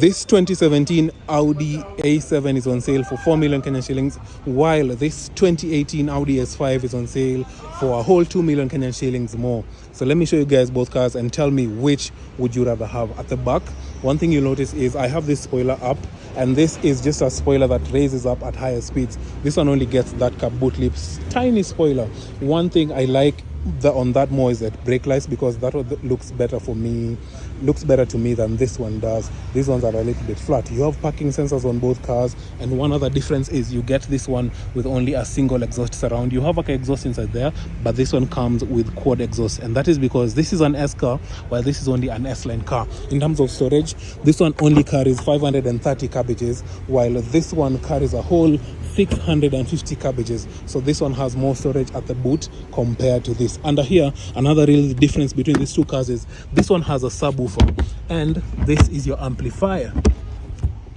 This 2017 Audi A7 is on sale for 4 million Kenyan shillings, while this 2018 Audi S5 is on sale for a whole 2 million Kenyan shillings more. So let me show you guys both cars and tell me which would you rather have. At the back, one thing you'll notice is I have this spoiler up, and this is just a spoiler that raises up at higher speeds. This one only gets that cab boot lips, tiny spoiler. One thing I like on that more is that brake lights, because that looks better for me, looks better to me than this one does. These ones are a little bit flat. You have parking sensors on both cars, and one other difference is you get this one with only a single exhaust surround. You have like an exhaust inside there, but this one comes with quad exhaust, and that is because this is an S car while this is only an S-line car. In terms of storage, this one only carries 530 cabbages, while this one carries a whole 650 cabbages. So this one has more storage at the boot compared to this. Under here, another real difference between these two cars is this one has a subwoofer, and this is your amplifier.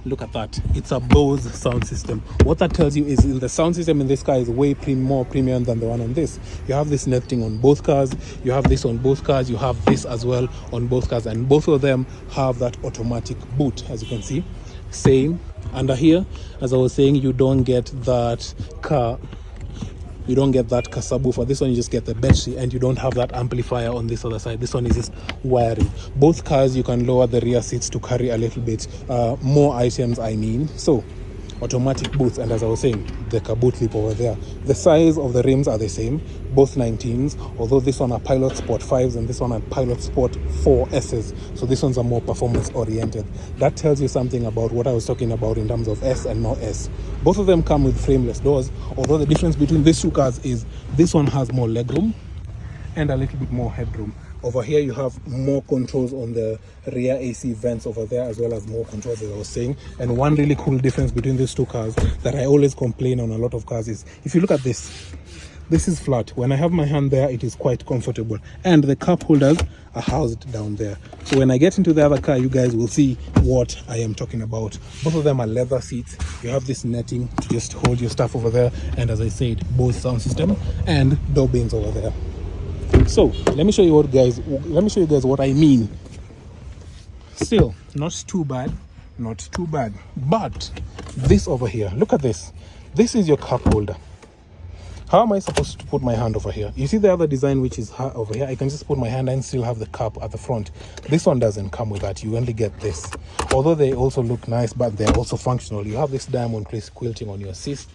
Look at that, it's a Bose sound system. What that tells you is the sound system in this car is way more premium than the one on this. You have this netting on both cars, you have this on both cars, you have this as well on both cars, and both of them have that automatic boot, as you can see. Same under here, as I was saying, you don't get that car subwoofer. This one you just get the battery, and you don't have that amplifier on this other side. This one is just wiring. Both cars you can lower the rear seats to carry a little bit more items, so automatic boots. And as I was saying, the boot lip over there, the size of the rims are the same, both 19s, although this one are Pilot Sport 5s and this one are Pilot Sport 4Ss. So these ones are more performance oriented. That tells you something about what I was talking about in terms of S and not S. Both of them come with frameless doors, although the difference between these two cars is this one has more legroom and a little bit more headroom. Over here you have more controls on the rear AC vents over there, as well as more controls, as I was saying. And one really cool difference between these two cars that I always complain on a lot of cars is, if you look at this is flat. When I have my hand there, it is quite comfortable, and the cup holders are housed down there. So when I get into the other car, you guys will see what I am talking about. Both of them are leather seats. You have this netting to just hold your stuff over there, and as I said, Bose sound system and door bins over there. So let me show you guys what I mean. Still not too bad, but this over here, look at this is your cup holder. How am I supposed to put my hand over here? You see the other design which is over here, I can just put my hand and still have the cup at the front. This one doesn't come with that. You only get this, although they also look nice, but they're also functional. You have this diamond quilting on your seats,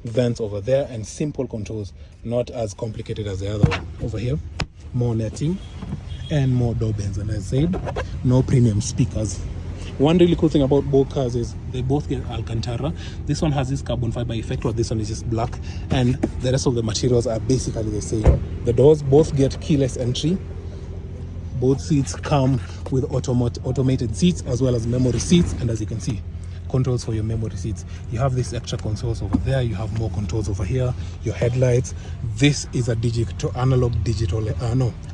vents over there, and simple controls, not as complicated as the other one. Over here, more netting and more door bins, and as I said, no premium speakers. One really cool thing about both cars is they both get Alcantara. This one has this carbon fiber effect, while this one is just black, and the rest of the materials are basically the same. The doors both get keyless entry. Both seats come with automated seats as well as memory seats, and as you can see, controls for your memory seats. You have this extra consoles over there, you have more controls over here, your headlights. This is a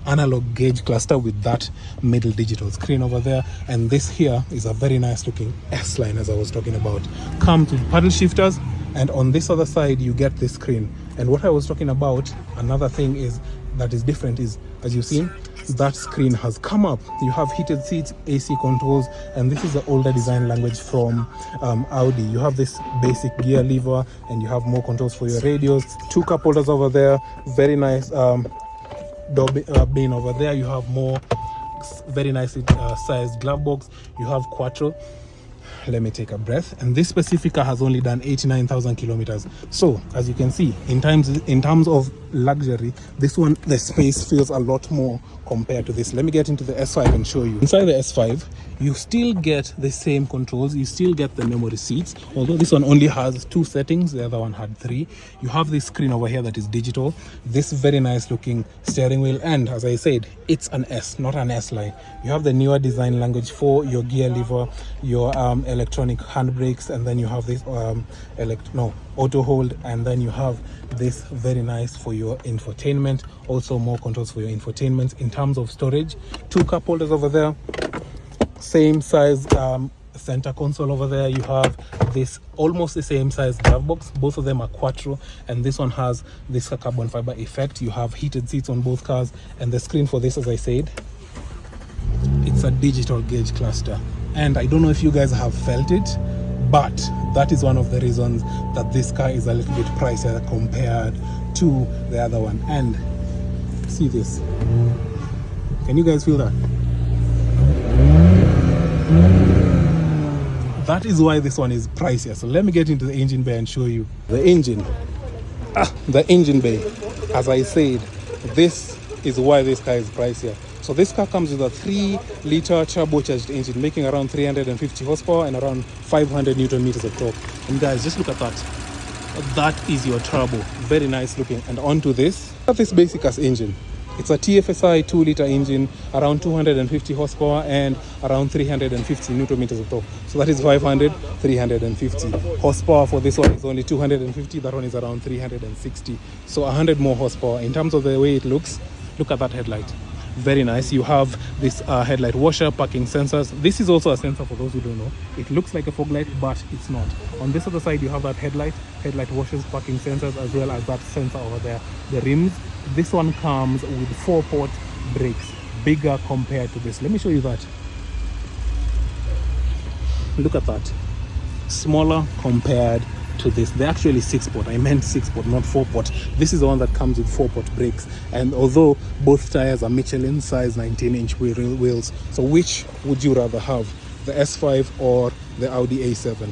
analog gauge cluster with that middle digital screen over there, and this here is a very nice looking S-line, as I was talking about. Comes with paddle shifters, and on this other side you get this screen. And what I was talking about, another thing is that is different is, as you've seen, that screen has come up. You have heated seats, AC controls, and this is the older design language from Audi. You have this basic gear lever, and you have more controls for your radios. Two cup holders over there, very nice door bin over there. You have more very nicely sized glove box. You have Quattro. Let me take a breath. And this specific car has only done 89,000 kilometers. So as you can see, in terms of luxury, this one, the space feels a lot more compared to this. Let me get into the S5 and show you. Inside the S5, you still get the same controls. You still get the memory seats, although this one only has 2 settings, the other one had 3. You have this screen over here that is digital, this very nice looking steering wheel, and as I said, it's an S, not an S-line. You have the newer design language for your gear lever, your electronic handbrakes, and then you have this auto hold, and then you have this very nice for your infotainment. Also more controls for your infotainment. In terms of storage, 2 cup holders over there, same size center console over there. You have this almost the same size glove box. Both of them are Quattro, and this one has this carbon fiber effect. You have heated seats on both cars, and the screen for this, as I said, it's a digital gauge cluster. And I don't know if you guys have felt it, but that is one of the reasons that this car is a little bit pricier compared to the other one. And see this, can you guys feel that? That is why this one is pricier. So let me get into the engine bay and show you the engine. The engine bay, as I said, this is why this car is pricier. So this car comes with a 3-liter turbocharged engine, making around 350 horsepower and around 500 Newton meters of torque. And guys, just look at that. That is your turbo. Very nice looking. And onto this, this basic as engine. It's a TFSI 2-liter engine, around 250 horsepower and around 350 Newton meters of torque. So that is 500, 350. Horsepower for this one is only 250. That one is around 360. So 100 more horsepower. In terms of the way it looks, look at that headlight. Very nice. You have this headlight washer, parking sensors. This is also a sensor for those who don't know. It looks like a fog light, but it's not. On this other side, you have that headlight washers, parking sensors, as well as that sensor over there. The rims, this one comes with 4-port brakes, bigger compared to this. Let me show you that. Look at that. Smaller compared to this. They're actually 6-port. I meant 6-port, not 4-port. This is the one that comes with 4-port brakes. And although both tires are Michelin size 19-inch wheels, so which would you rather have, the S5 or the Audi A7?